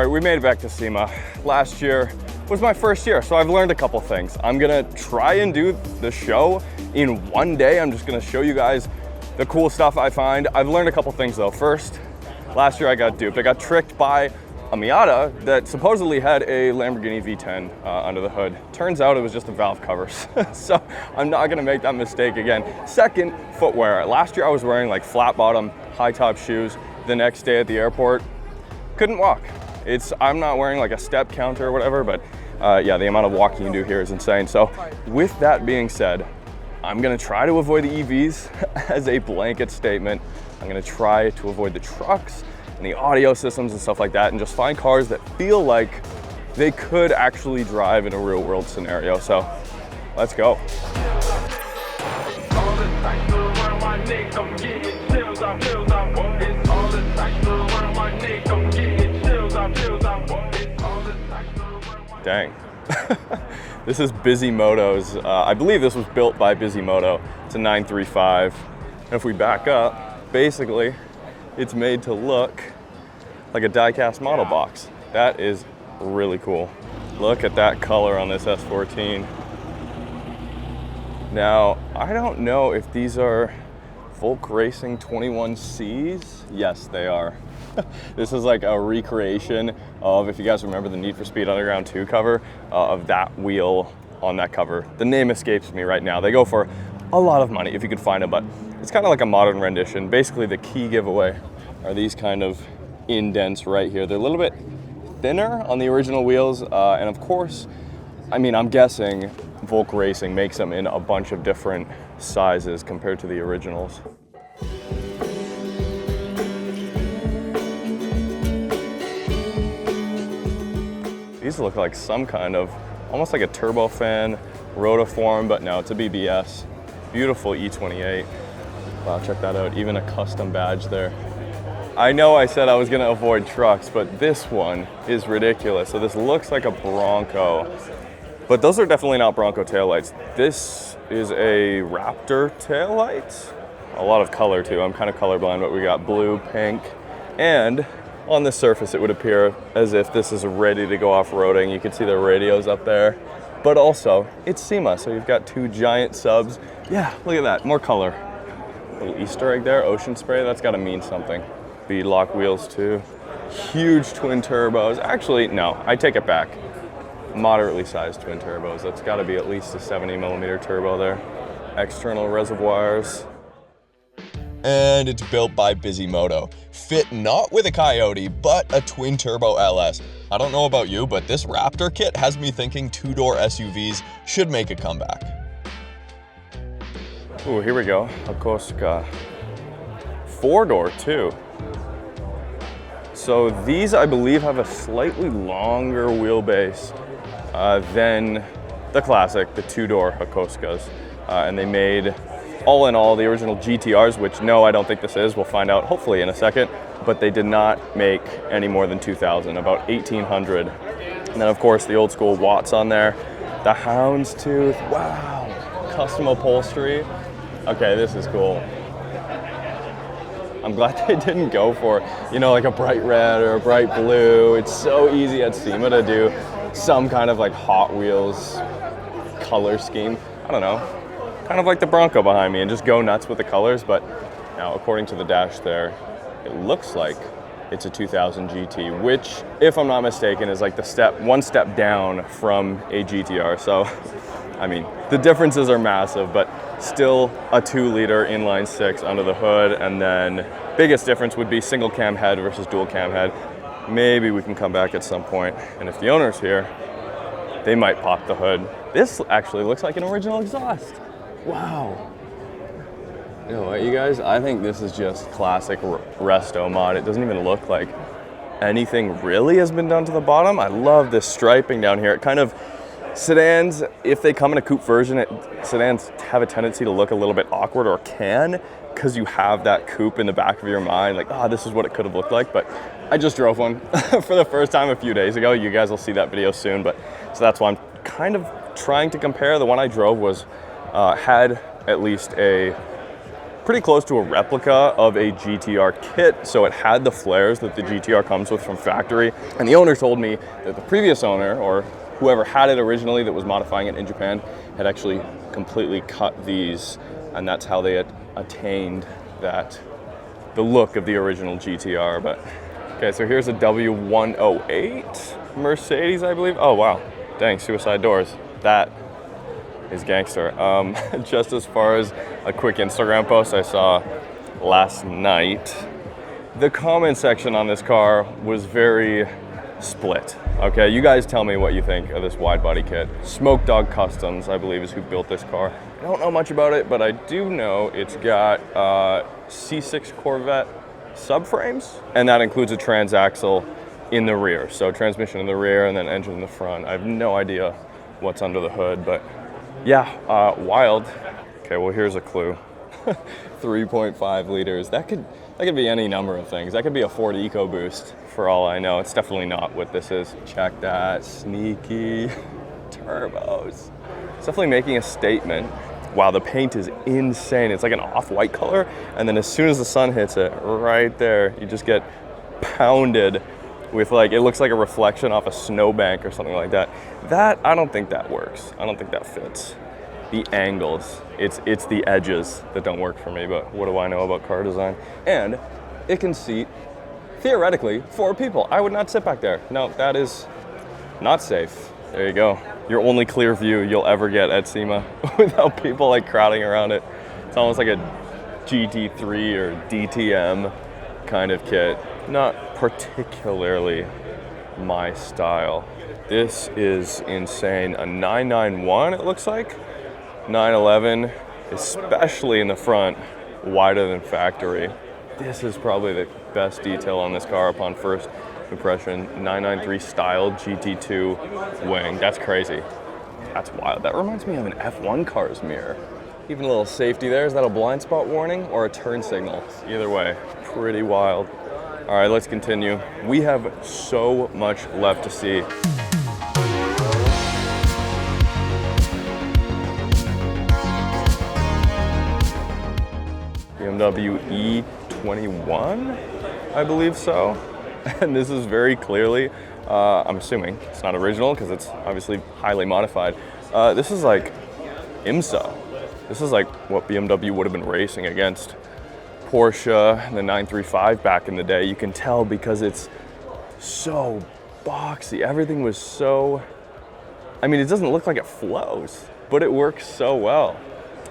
we made it back to SEMA. Last year was my first year, so I've learned a couple things. I'm gonna try and do the show in one day. I'm just gonna show you guys the cool stuff I find. I've learned a couple things though. First, last year I got duped. I got tricked by a Miata that supposedly had a Lamborghini V10 under the hood. Turns out it was just the valve covers. So I'm not gonna make that mistake again. Second, footwear. Last year I was wearing like flat bottom, high top shoes. The next day at the airport, couldn't walk. I'm not wearing like a step counter or whatever, but yeah, the amount of walking you do here is insane. So with that being said, I'm gonna try to avoid the EVs as a blanket statement. I'm gonna try to avoid the trucks and the audio systems and stuff like that, and just find cars that feel like they could actually drive in a real world scenario. So let's go. Dang. This is Bisimoto's. I believe this was built by Bisimoto. It's a 935. And if we back up, basically, it's made to look like a die-cast model box. That is really cool. Look at that color on this S14. Now, I don't know if these are Volk Racing 21Cs. Yes, they are. This is like a recreation of, if you guys remember the Need for Speed Underground 2 cover, of that wheel on that cover. The name escapes me right now. They go for a lot of money if you could find them, but it's kind of like a modern rendition. Basically, the key giveaway are these kind of indents right here. They're a little bit thinner on the original wheels, and of course, I mean, I'm guessing Volk Racing makes them in a bunch of different sizes compared to the originals. These look like some kind of, almost like a turbofan rotiform, but no, it's a BBS. Beautiful E28. Wow, check that out, even a custom badge there. I know I said I was gonna avoid trucks, but this one is ridiculous. So this looks like a Bronco, but those are definitely not Bronco taillights. This is a Raptor taillight. A lot of color too. I'm kind of colorblind, but we got blue, pink, and on the surface it would appear as if this is ready to go off-roading. You can see the radios up there, but also it's SEMA, so you've got two giant subs. Yeah, look at that, more color. Little Easter egg there, ocean spray, that's gotta mean something. Beadlock wheels too. Huge twin turbos. Actually, no, I take it back. Moderately sized twin turbos. That's gotta be at least a 70mm turbo there. External reservoirs. And it's built by Bisimoto. Fit not with a Coyote, but a twin turbo LS. I don't know about you, but this Raptor kit has me thinking two-door SUVs should make a comeback. Ooh, here we go, Yokosuka. Four-door too. So these, I believe, have a slightly longer wheelbase than the classic, the two-door Yokosukas. And they made, all in all, the original GTRs, which no, I don't think this is. We'll find out hopefully in a second. But they did not make any more than 2,000, about 1,800. And then of course the old school Watts on there. The houndstooth, wow. Custom upholstery. Okay, this is cool. I'm glad they didn't go for, you know, like a bright red or a bright blue. It's so easy at SEMA to do some kind of like Hot Wheels color scheme. I don't know. Kind of like the Bronco behind me and just go nuts with the colors, but now according to the dash there, it looks like it's a 2000 GT, which, if I'm not mistaken, is like the one step down from a GTR. So, I mean, the differences are massive, but still a 2-liter inline 6 under the hood, and then biggest difference would be single cam head versus dual cam head. Maybe we can come back at some point, and if the owner's here, they might pop the hood. This actually looks like an original exhaust. Wow. You know what, you guys? I think this is just classic resto mod. It doesn't even look like anything really has been done to the bottom. I love this striping down here. It kind of, sedans, if they come in a coupe version, sedans have a tendency to look a little bit awkward, or can, because you have that coupe in the back of your mind, like, oh, this is what it could have looked like. But I just drove one for the first time a few days ago. You guys will see that video soon, but so that's why I'm kind of trying to compare. The one I drove was had at least a pretty close to a replica of a GTR kit, so it had the flares that the GTR comes with from factory. And the owner told me that the previous owner, or whoever had it originally that was modifying it in Japan, had actually completely cut these, and that's how they had attained the look of the original GTR. But okay, so here's a W108 Mercedes, I believe. Oh wow, dang, suicide doors. That is gangster. Just as far as a quick Instagram post I saw last night, the comment section on this car was very split. Okay, you guys tell me what you think of this wide body kit. Smoke Dog Customs, I believe, is who built this car. I don't know much about it, but I do know it's got C6 Corvette subframes, and that includes a transaxle in the rear. So transmission in the rear and then engine in the front. I have no idea what's under the hood, but yeah, wild. Okay, well here's a clue. 3.5 liters. That could be any number of things. That could be a Ford EcoBoost for all I know. It's definitely not what this is. Check that, sneaky turbos. It's definitely making a statement. Wow, the paint is insane. It's like an off-white color, and then as soon as the sun hits it, right there, you just get pounded with, like, it looks like a reflection off a snowbank or something like that. I don't think that works. I don't think that fits. The angles, it's the edges that don't work for me, but what do I know about car design? And it can seat, theoretically, 4 people. I would not sit back there. No, that is not safe. There you go. Your only clear view you'll ever get at SEMA without people like crowding around it. It's almost like a GT3 or DTM kind of kit. Not particularly my style. This is insane. A 991, it looks like. 911, especially in the front, wider than factory. This is probably the best detail on this car upon first impression. 993 styled GT2 wing. That's crazy. That's wild. That reminds me of an F1 car's mirror. Even a little safety there. Is that a blind spot warning or a turn signal? Either way, pretty wild. All right, let's continue. We have so much left to see. BMW E21, I believe so. And this is very clearly, I'm assuming it's not original because it's obviously highly modified. This is like IMSA. This is like what BMW would have been racing against Porsche, the 935 back in the day. You can tell because it's so boxy. Everything was so, I mean, it doesn't look like it flows, but it works so well.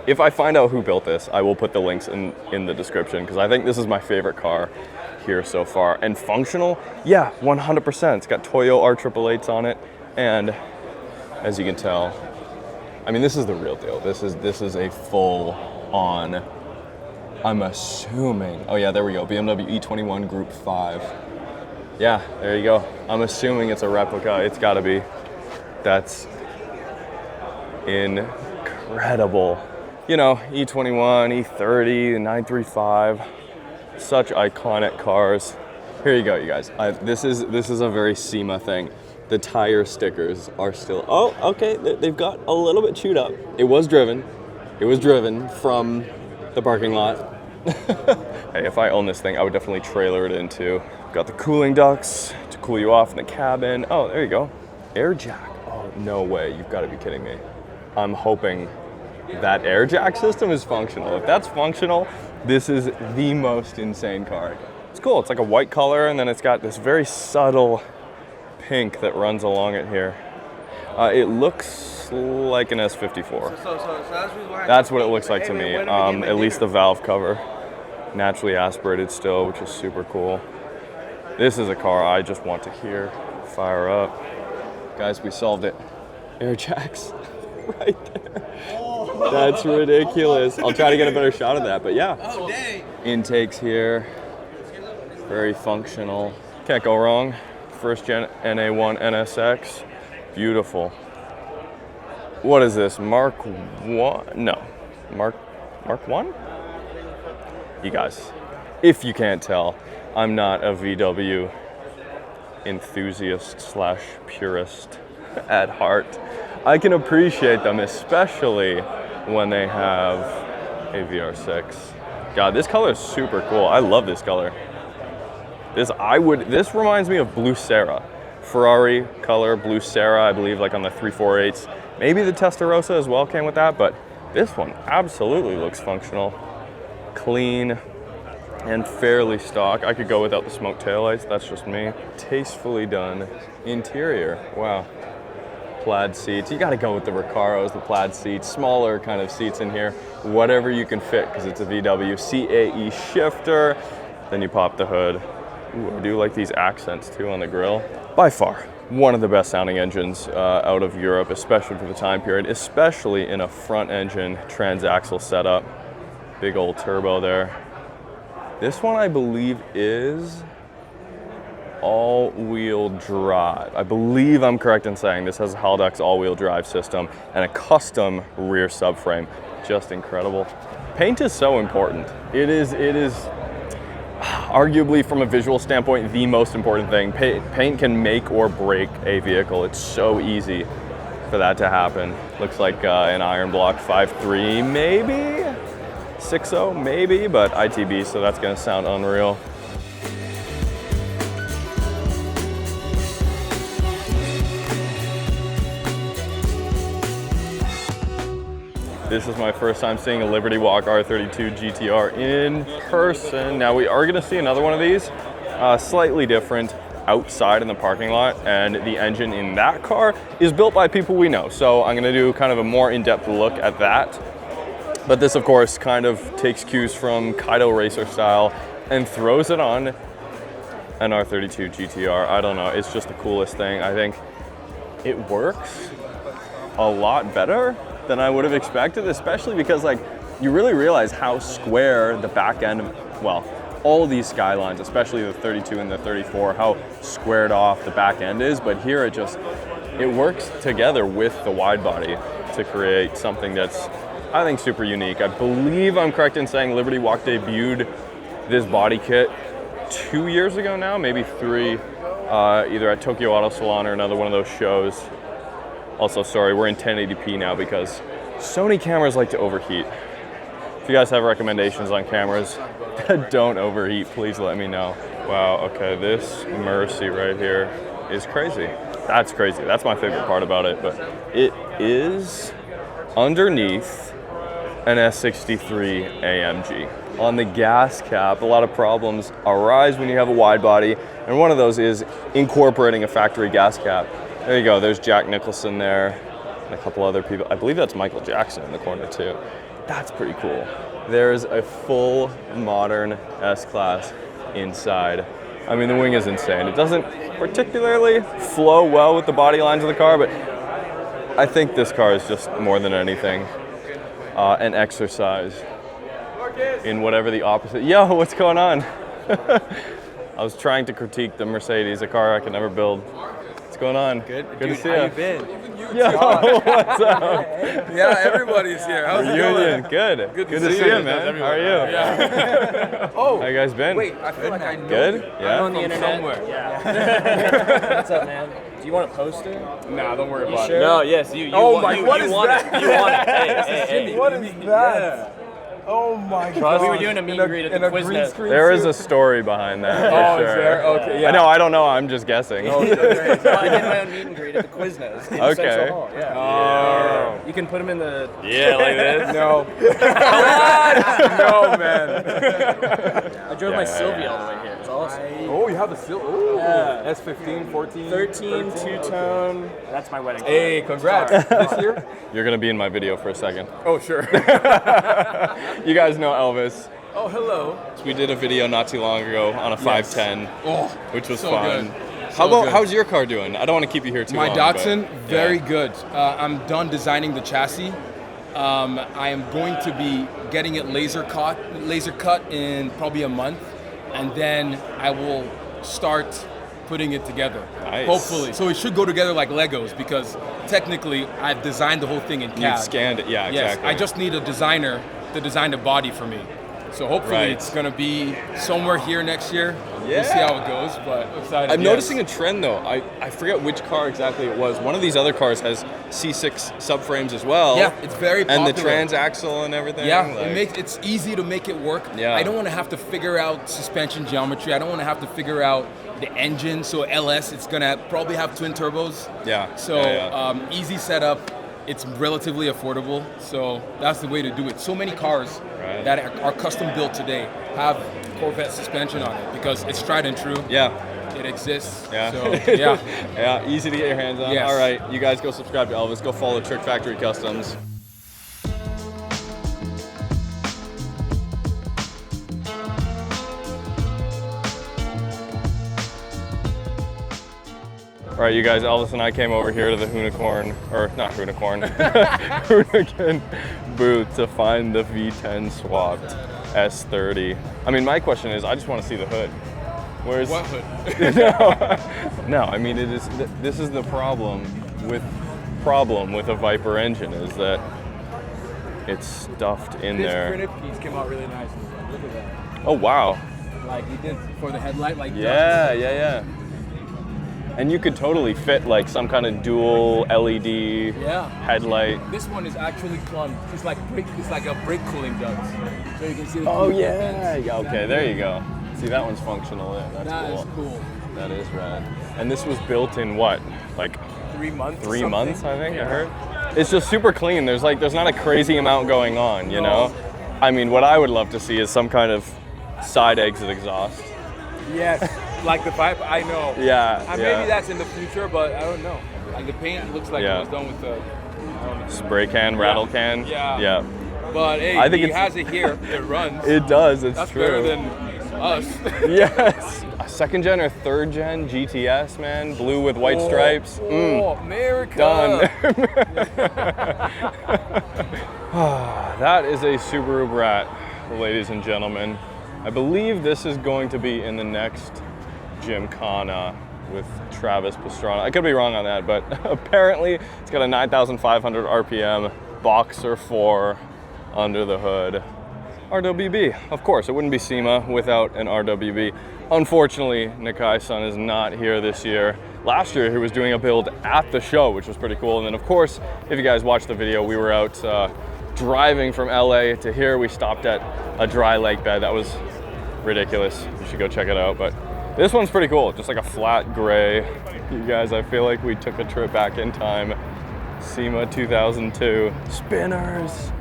If I find out who built this, I will put the links in the description because I think this is my favorite car here so far. And functional, yeah, 100%. It's got Toyo R888s on it, and as you can tell, I mean, this is the real deal. This is a full-on, I'm assuming, oh yeah, there we go, BMW E21 Group 5. Yeah, there you go. I'm assuming it's a replica. It's gotta be. That's incredible. You know, E21, E30, the 935, such iconic cars. Here you go, you guys. This is a very SEMA thing. The tire stickers are still, oh, okay, they've got a little bit chewed up. It was driven from the parking lot. Hey, if I own this thing, I would definitely trailer it into. Got the cooling ducts to cool you off in the cabin. Oh, there you go. Air jack. Oh, no way, you've got to be kidding me. I'm hoping that air jack system is functional. If that's functional, this is the most insane car. It's cool. It's like a white color, and then it's got this very subtle pink that runs along it here. It looks like an S54. That's what it looks like to me. At least the valve cover. Naturally aspirated still, which is super cool. This is a car I just want to hear fire up. Guys, we solved it. Air jacks right there. That's ridiculous. I'll try to get a better shot of that, but yeah. Oh, dang. Intakes here, very functional. Can't go wrong. First gen NA1 NSX, beautiful. What is this, Mark 1? No, Mark 1? You guys, if you can't tell, I'm not a VW enthusiast / purist at heart. I can appreciate them, especially when they have a VR6. God, this color is super cool. I love this color. This reminds me of Blue Serra. Ferrari color, Blue Serra, I believe, like on the 348s. Maybe the Testarossa as well came with that, but this one absolutely looks functional. Clean and fairly stock. I could go without the smoked taillights, that's just me. Tastefully done interior, wow. Plaid seats, you gotta go with the Recaros, the plaid seats, smaller kind of seats in here, whatever you can fit because it's a VW. CAE shifter, then you pop the hood. Ooh, I do like these accents too on the grille. By far, one of the best sounding engines out of Europe, especially for the time period, especially in a front engine transaxle setup. Big old turbo there. This one I believe is all-wheel drive. I believe I'm correct in saying this has a Haldex all-wheel drive system and a custom rear subframe. Just incredible. Paint is so important. It is arguably from a visual standpoint the most important thing. Paint can make or break a vehicle. It's so easy for that to happen. Looks like an iron block 5.3 maybe? 6.0 maybe, but ITB, so that's gonna sound unreal. This is my first time seeing a Liberty Walk R32 GTR in person. Now we are gonna see another one of these, slightly different, outside in the parking lot, and the engine in that car is built by people we know. So I'm gonna do kind of a more in-depth look at that. But this, of course, kind of takes cues from Kaido Racer style and throws it on an R32 GTR. I don't know, it's just the coolest thing. I think it works a lot better than I would have expected, especially because like you really realize how square the back end, well, all of these Skylines, especially the 32 and the 34, how squared off the back end is. But here it works together with the wide body to create something that's, I think, super unique. I believe I'm correct in saying Liberty Walk debuted this body kit 2 years ago now, maybe 3, either at Tokyo Auto Salon or another one of those shows. Also, sorry, we're in 1080p now because Sony cameras like to overheat. If you guys have recommendations on cameras that don't overheat, please let me know. Wow, okay, this Mercy right here is crazy. That's crazy. That's my favorite part about it, but it is underneath an S63 AMG. On the gas cap, a lot of problems arise when you have a wide body, and one of those is incorporating a factory gas cap. There you go, there's Jack Nicholson there, and a couple other people. I believe that's Michael Jackson in the corner too. That's pretty cool. There's a full modern S-Class inside. I mean, the wing is insane. It doesn't particularly flow well with the body lines of the car, but I think this car is just more than anything an exercise in whatever the opposite. Yo, what's going on? I was trying to critique the Mercedes, a car I could never build. What's going on? Good. Good Dude, to see how you. you been? Yo, what's up? Yeah, everybody's here. How's it Reunion. going? Good. Good to to see see you, you. man. How are you? Yeah. Oh. How you guys been? Wait, I feel like I know Good? you. Yeah. On the From internet. somewhere. Yeah. What's up, man? Do you want to post it? Nah, don't worry You about sure? it. No, yes, you. Oh want, my, you, what you is want that? It. You want it. Hey. What is that? Oh my god. We were doing a meet and greet at the Quiznos. There is a story behind that. Oh, for is sure. there? Okay, yeah. I don't know. I'm just guessing. Oh, great. So I did my own meet and greet at the Quiznos in Okay. Central Hall. Yeah. Oh. You can put them in the. Yeah, like this. No. No, man. I drove my Sylvia all the way here. It's awesome. Oh, you have a silver. Yeah. S15, 14, 13, two-tone. That's my wedding. Hey, congrats. This year? You're gonna be in my video for a second. Oh, sure. You guys know Elvis. Oh, hello. We did a video not too long ago on a 510, Oh, which was so fun. good. How's your car doing? I don't want to keep you here too My long. Datsun, but, very yeah. good. I'm done designing the chassis. I am going to be getting it laser cut in probably a month, and then I will start putting it together. Nice. Hopefully. So it should go together like Legos, because technically I've designed the whole thing in CAD. You've scanned it, yeah, Yes, exactly. I just need a designer to design the body for me. So hopefully Right. it's gonna be somewhere here next year. We'll see how it goes, but excited. I'm yes. noticing a trend though. I forget which car exactly it was. One of these other cars has C6 subframes as well. Yeah, it's very popular. And the transaxle and everything. Yeah, like- it's easy to make it work. Yeah. I don't want to have to figure out suspension geometry. I don't want to have to figure out the engine. So LS, it's gonna probably have twin turbos. Yeah. So yeah. Easy setup. It's relatively affordable. So that's the way to do it. So many cars Right. that are custom built today have Corvette suspension on it because it's tried and true. Yeah. It exists. Yeah. So yeah. Yeah, easy to get your hands on. Yes. All right, you guys go subscribe to Elvis. Go follow Trick Factory Customs. All right, you guys, Elvis and I came over here to the Hoonicorn, or not Hoonicorn, Hoonigan booth to find the V10 swapped S30. I mean, my question is, I just want to see the hood. Where's What hood? No, I mean, it is. This is the problem with a Viper engine is that it's stuffed in This there. printed piece came out really nice. Look at that. Oh wow! Like he did for the headlight, like Yeah, yeah, yeah. And you could totally fit like some kind of dual LED Yeah. headlight. This one is actually plumbed. It's like a brake cooling duct. So you can see the Oh cooling yeah. vents. Yeah, okay, there you go. See, that one's functional. Yeah, that's That cool. is cool. That is rad. And this was built in what? Like 3 months. 3 something. months, I think. I Yeah. heard. It's just super clean. There's not a crazy amount going on, you know. I mean, what I would love to see is some kind of side exit exhaust. Yes. Like the Viper, I know. Yeah. Maybe that's in the future, but I don't know. Like the paint looks like Yeah. it was done with the I don't know. Spray can, rattle can. Yeah. Yeah. But hey, I think he it's- has it here. It runs. It does. It's That's true. better than us. Yes. A second gen or third gen GTS, man. Blue with white stripes. Oh, America. Done. That is a Subaru Brat, ladies and gentlemen. I believe this is going to be in the next Gymkhana with Travis Pastrana. I could be wrong on that, but apparently it's got a 9,500 RPM Boxer 4 under the hood. RWB, of course, it wouldn't be SEMA without an RWB. Unfortunately, Nakai-san is not here this year. Last year, he was doing a build at the show, which was pretty cool. And then, of course, if you guys watched the video, we were out driving from LA to here. We stopped at a dry lake bed. That was ridiculous. You should go check it out. But this one's pretty cool, just like a flat gray. You guys, I feel like we took a trip back in time. SEMA 2002. Spinners.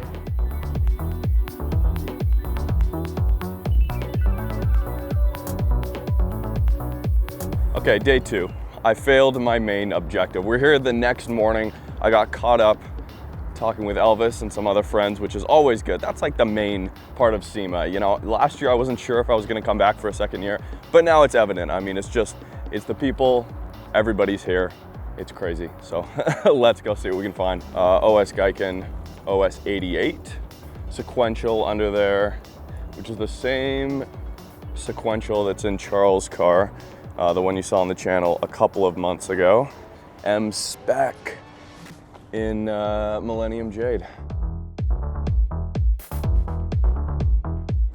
Okay, day 2. I failed my main objective. We're here the next morning. I got caught up talking with Elvis and some other friends, which is always good. That's like the main part of SEMA. You know, last year I wasn't sure if I was gonna come back for a second year, but now it's evident. I mean, it's the people, everybody's here. It's crazy. So let's go see what we can find. OS Geiken, OS 88, sequential under there, which is the same sequential that's in Charles' car. The one you saw on the channel a couple of months ago. M-Spec in Millennium Jade.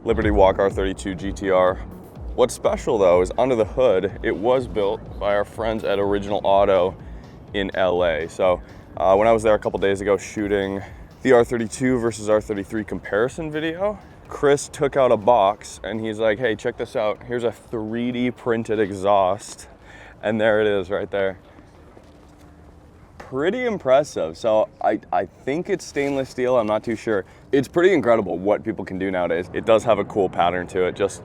Liberty Walk R32 GTR. What's special though is under the hood, it was built by our friends at Original Auto in LA. So when I was there a couple days ago shooting the R32 versus R33 comparison video, Chris took out a box and he's like, hey, check this out. Here's a 3D printed exhaust. And there it is right there. Pretty impressive. So I think it's stainless steel, I'm not too sure. It's pretty incredible what people can do nowadays. It does have a cool pattern to it. Just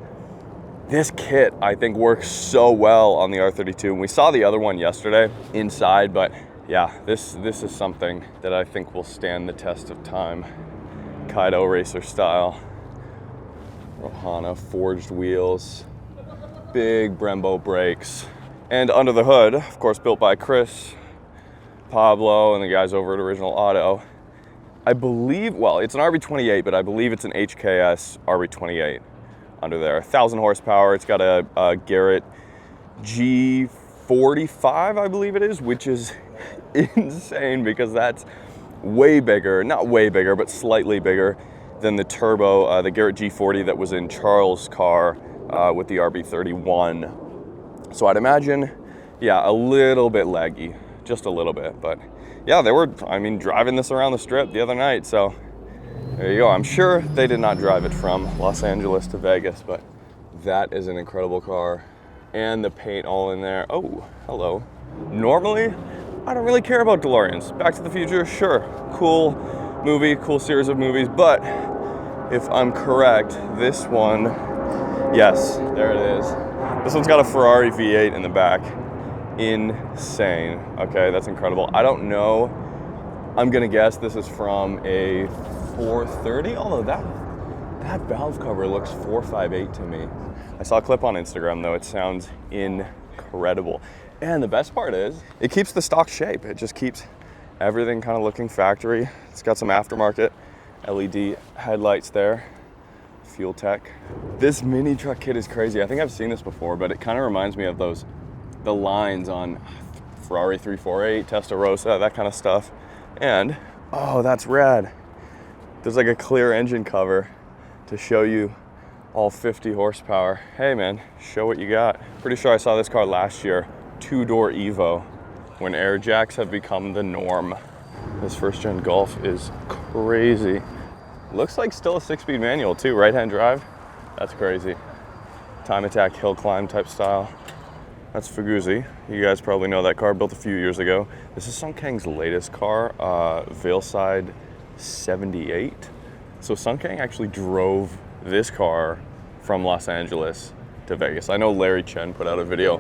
this kit, I think, works so well on the R32. And we saw the other one yesterday inside, but yeah, this is something that I think will stand the test of time. Kaido racer style. Rohana forged wheels, big Brembo brakes. And under the hood, of course, built by Chris, Pablo, and the guys over at Original Auto. I believe, well, it's an RB28, but I believe it's an HKS RB28 under there. 1,000 horsepower. It's got a Garrett G45, I believe it is, which is insane because that's way bigger, not way bigger, but slightly bigger than the turbo, the Garrett G40 that was in Charles' car with the RB31. So I'd imagine, yeah, a little bit laggy, just a little bit. But yeah, they were, I mean, driving this around the strip the other night. So there you go. I'm sure they did not drive it from Los Angeles to Vegas, but that is an incredible car. And the paint all in there. Oh, hello. Normally, I don't really care about DeLoreans. Back to the Future, sure. Cool movie, cool series of movies, but if I'm correct, this one, yes, there it is. This one's got a Ferrari V8 in the back. Insane. Okay, that's incredible. I don't know. I'm gonna guess this is from a 430, although that valve cover looks 458 to me. I saw a clip on Instagram though, it sounds incredible. And the best part is, it keeps the stock shape. It just keeps everything kind of looking factory. It's got some aftermarket LED headlights there, fuel tech. This mini truck kit is crazy. I think I've seen this before, but it kind of reminds me of the lines on Ferrari 348, Testarossa, that kind of stuff. And, oh, that's rad. There's like a clear engine cover to show you all 50 horsepower. Hey man, show what you got. Pretty sure I saw this car last year, 2-door Evo, when air jacks have become the norm. This first gen Golf is crazy. Looks like still a 6-speed manual too, right-hand drive. That's crazy. Time attack, hill climb type style. That's Fuguzzi. You guys probably know that car, built a few years ago. This is Sung Kang's latest car, Veilside 78. So Sung Kang actually drove this car from Los Angeles to Vegas. I know Larry Chen put out a video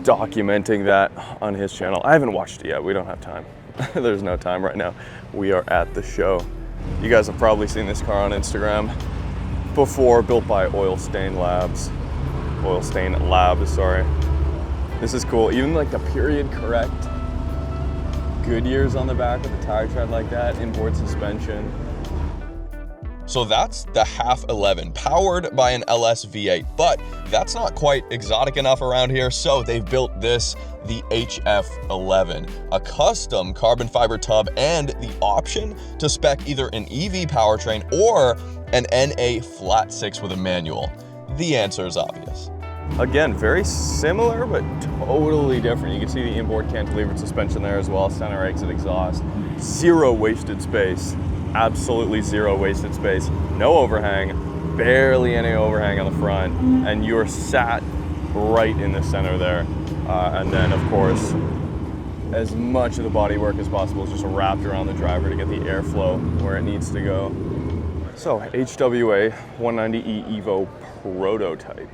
documenting that on his channel. I haven't watched it yet, we don't have time. There's no time right now. We are at the show. You guys have probably seen this car on Instagram before, built by Oil Stain Labs, sorry. This is cool, even like the period correct Goodyears on the back with the tire tread like that, inboard suspension. So that's the half 11, powered by an LS V8, but that's not quite exotic enough around here, so they've built this, the HF11, a custom carbon fiber tub and the option to spec either an EV powertrain or an NA flat 6 with a manual. The answer is obvious. Again, very similar, but totally different. You can see the inboard cantilevered suspension there as well, center exit exhaust, zero wasted space. Absolutely zero wasted space, no overhang, barely any overhang on the front, and you're sat right in the center there. And then of course, as much of the bodywork as possible is just wrapped around the driver to get the airflow where it needs to go. So HWA 190E Evo prototype,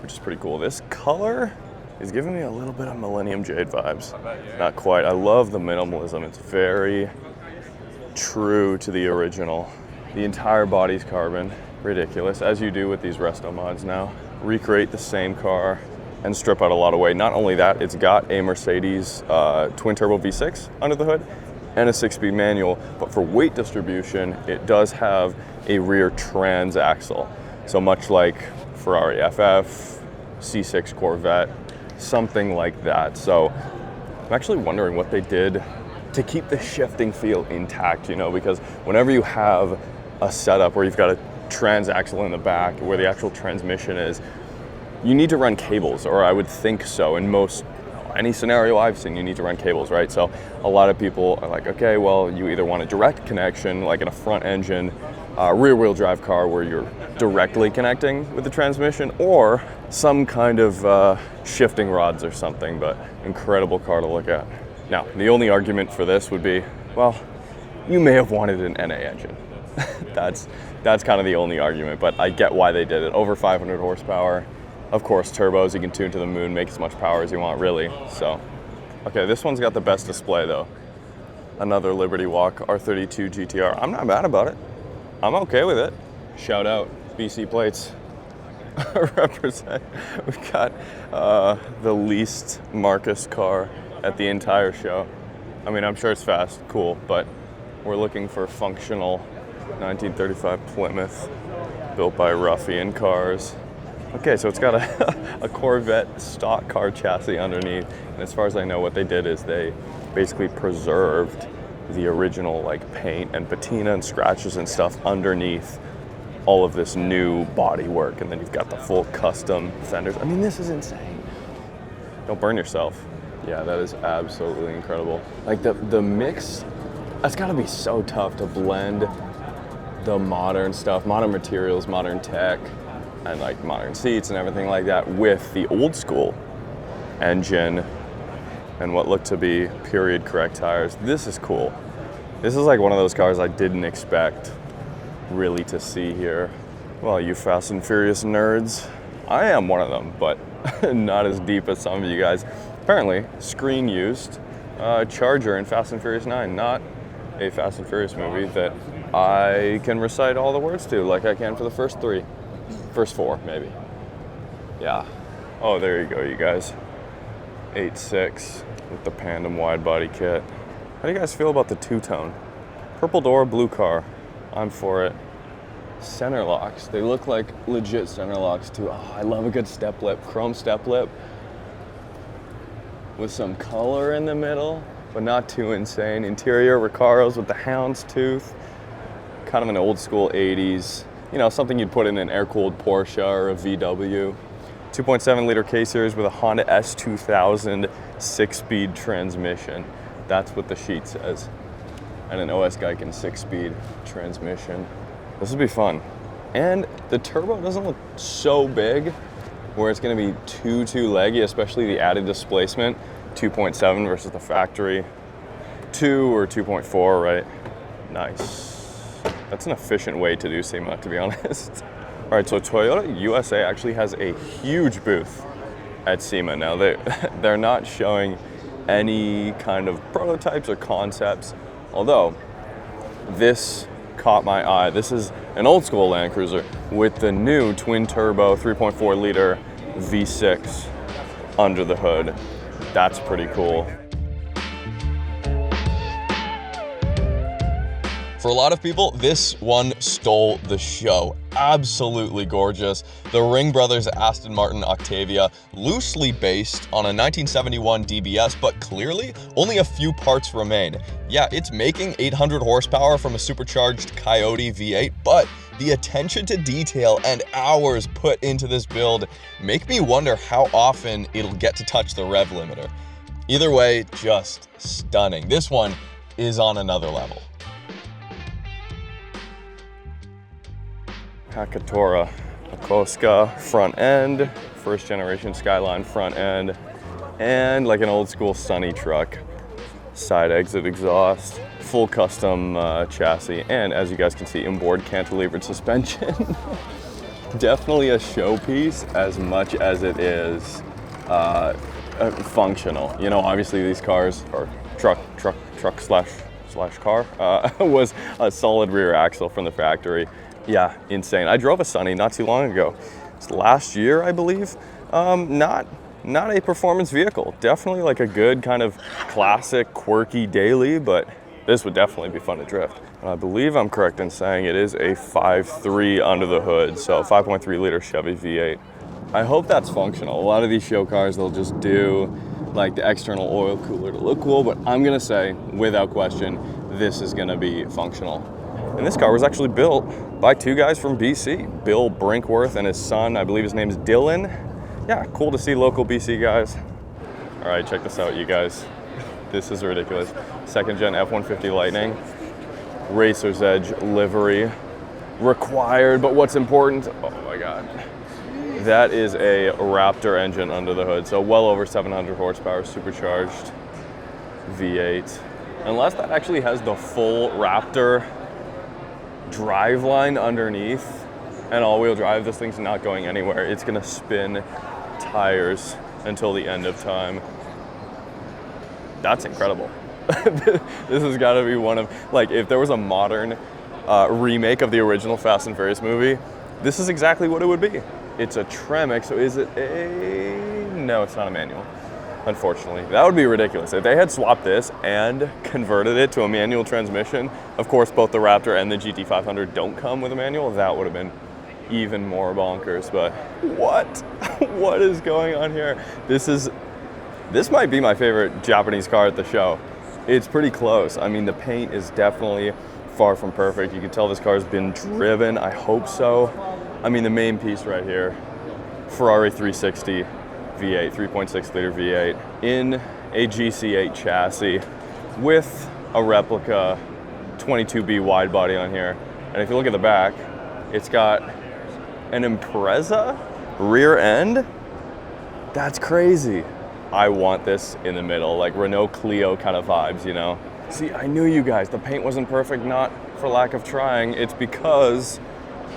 which is pretty cool. This color is giving me a little bit of Millennium Jade vibes. Not quite, I love the minimalism. It's very true to the original. The entire body's carbon, ridiculous, as you do with these resto mods now. Recreate the same car and strip out a lot of weight. Not only that, it's got a Mercedes twin turbo V6 under the hood and a 6-speed manual, but for weight distribution, it does have a rear transaxle. So much like Ferrari FF, C6 Corvette, something like that. So I'm actually wondering what they did to keep the shifting feel intact, you know, because whenever you have a setup where you've got a transaxle in the back where the actual transmission is, you need to run cables, or I would think so. In any scenario I've seen, you need to run cables, right? So a lot of people are like, okay, well, you either want a direct connection, like in a front engine, rear wheel drive car where you're directly connecting with the transmission, or some kind of shifting rods or something, but incredible car to look at. Now, the only argument for this would be, well, you may have wanted an NA engine. That's kind of the only argument, but I get why they did it. Over 500 horsepower. Of course, turbos, you can tune to the moon, make as much power as you want, really. So, okay, this one's got the best display, though. Another Liberty Walk R32 GTR. I'm not mad about it. I'm okay with it. Shout out, BC plates. Represent. We've got the least Marcus car at the entire show. I mean, I'm sure it's fast, cool, but we're looking for functional 1935 Plymouth built by Ruffian Cars. Okay, so it's got a Corvette stock car chassis underneath, and as far as I know, what they did is they basically preserved the original like paint and patina and scratches and stuff underneath all of this new body work, and then you've got the full custom fenders. I mean, this is insane. Don't burn yourself. Yeah, that is absolutely incredible. Like the mix, that's gotta be so tough to blend the modern stuff, modern materials, modern tech, and like modern seats and everything like that with the old school engine and what looked to be period correct tires. This is cool. This is like one of those cars I didn't expect really to see here. Well, you Fast and Furious nerds, I am one of them, but not as deep as some of you guys. Apparently, screen used Charger in Fast and Furious 9, not a Fast and Furious movie that I can recite all the words to like I can for the first four maybe. Yeah. Oh, there you go, you guys. 8.6 with the Pandem wide body kit. How do you guys feel about the two-tone? Purple door, blue car. I'm for it. Center locks. They look like legit center locks too. Oh, I love a good step lip. Chrome step lip with some color in the middle, but not too insane. Interior Recaros with the houndstooth. Kind of an old school 80s. You know, something you'd put in an air-cooled Porsche or a VW. 2.7 liter K-Series with a Honda S2000 6-speed transmission. That's what the sheet says. And an OS Geiken 6-speed transmission. This will be fun. And the turbo doesn't look so big where it's gonna be too leggy, especially the added displacement. 2.7 versus the factory 2 or 2.4, right? Nice. That's an efficient way to do SEMA, to be honest. All right, so Toyota USA actually has a huge booth at SEMA. Now, they're not showing any kind of prototypes or concepts, although this caught my eye. This is an old school Land Cruiser with the new twin turbo 3.4 liter V6 under the hood. That's pretty cool. For a lot of people, this one stole the show. Absolutely gorgeous. The Ring Brothers Aston Martin Octavia, loosely based on a 1971 DBS, but clearly only a few parts remain. Yeah, it's making 800 horsepower from a supercharged Coyote V8, but the attention to detail and hours put into this build make me wonder how often it'll get to touch the rev limiter. Either way, just stunning. This one is on another level. Hakatora Yokosuka front end, first generation Skyline front end, and like an old school Sunny truck. Side exit exhaust, full custom chassis, and as you guys can see, inboard cantilevered suspension. Definitely a showpiece as much as it is functional. You know, obviously these cars, or truck slash car, was a solid rear axle from the factory. Yeah, insane. I drove a Sunny not too long ago. It's last year, I believe. Not a performance vehicle. Definitely like a good kind of classic, quirky daily, but this would definitely be fun to drift. And I believe I'm correct in saying it is a 5.3 under the hood, so 5.3 liter Chevy V8. I hope that's functional. A lot of these show cars, they'll just do like the external oil cooler to look cool, but I'm gonna say, without question, this is gonna be functional. And this car was actually built by two guys from BC, Bill Brinkworth and his son, I believe his name is Dylan. Yeah, cool to see local BC guys. All right, check this out, you guys. This is ridiculous. Second gen F-150 Lightning, Racer's Edge livery, required, but what's important, oh my God. That is a Raptor engine under the hood, so well over 700 horsepower, supercharged V8. Unless that actually has the full Raptor driveline underneath and all-wheel drive, this thing's not going anywhere. It's gonna spin tires until the end of time. That's incredible. This has got to be one of, like, if there was a modern remake of the original Fast and Furious movie, this is exactly what it would be. It's a Tremec, so is it a, no, it's not a manual, unfortunately. That would be ridiculous. If they had swapped this and converted it to a manual transmission, of course both the Raptor and the GT500 don't come with a manual, that would have been even more bonkers. But what? What is going on here? This might be my favorite Japanese car at the show. it's pretty close. I mean, the paint is definitely far from perfect. You can tell this car's been driven. I hope so. I mean, the main piece right here, Ferrari 360 V8, 3.6 liter V8 in a GC8 chassis with a replica 22B wide body on here. And if you look at the back, it's got an Impreza rear end. That's crazy. I want this in the middle, like Renault Clio kind of vibes, you know? See, I knew you guys, the paint wasn't perfect, not for lack of trying. It's because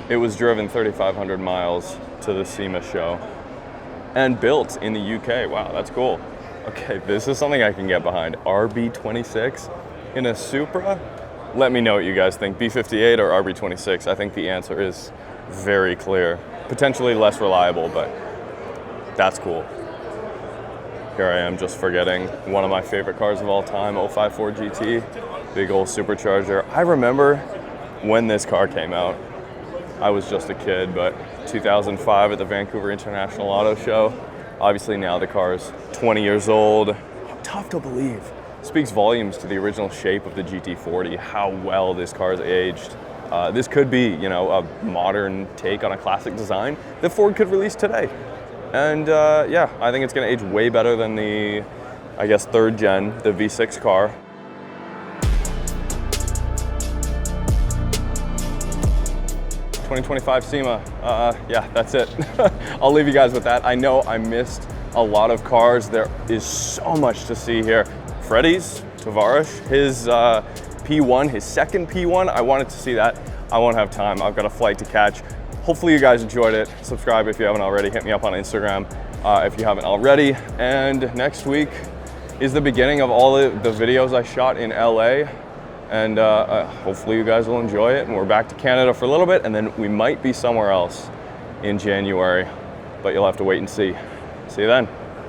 it was driven 3,500 miles to the SEMA show and built in the UK. Wow, that's cool. Okay, this is something I can get behind. RB26 in a Supra? Let me know what you guys think, B58 or RB26. I think the answer is very clear. Potentially less reliable, but that's cool. Here I am just forgetting one of my favorite cars of all time, 054 GT, big old supercharger. I remember when this car came out. I was just a kid, but 2005 at the Vancouver International Auto Show. Obviously now the car's 20 years old. Tough to believe. Speaks volumes to the original shape of the GT40, how well this car's aged. This could be, you know, a modern take on a classic design that Ford could release today. And yeah, I think it's gonna age way better than the, I guess, third gen, the V6 car. '25 SEMA, yeah, that's it. I'll leave you guys with that. I know I missed a lot of cars. There is so much to see here. Freddie's, Tavares, his P1, his second P1, I wanted to see that. I won't have time, I've got a flight to catch. Hopefully you guys enjoyed it. Subscribe if you haven't already. Hit me up on Instagram if you haven't already. And next week is the beginning of all the videos I shot in LA. And hopefully you guys will enjoy it. And we're back to Canada for a little bit, and then we might be somewhere else in January. But you'll have to wait and see. See you then.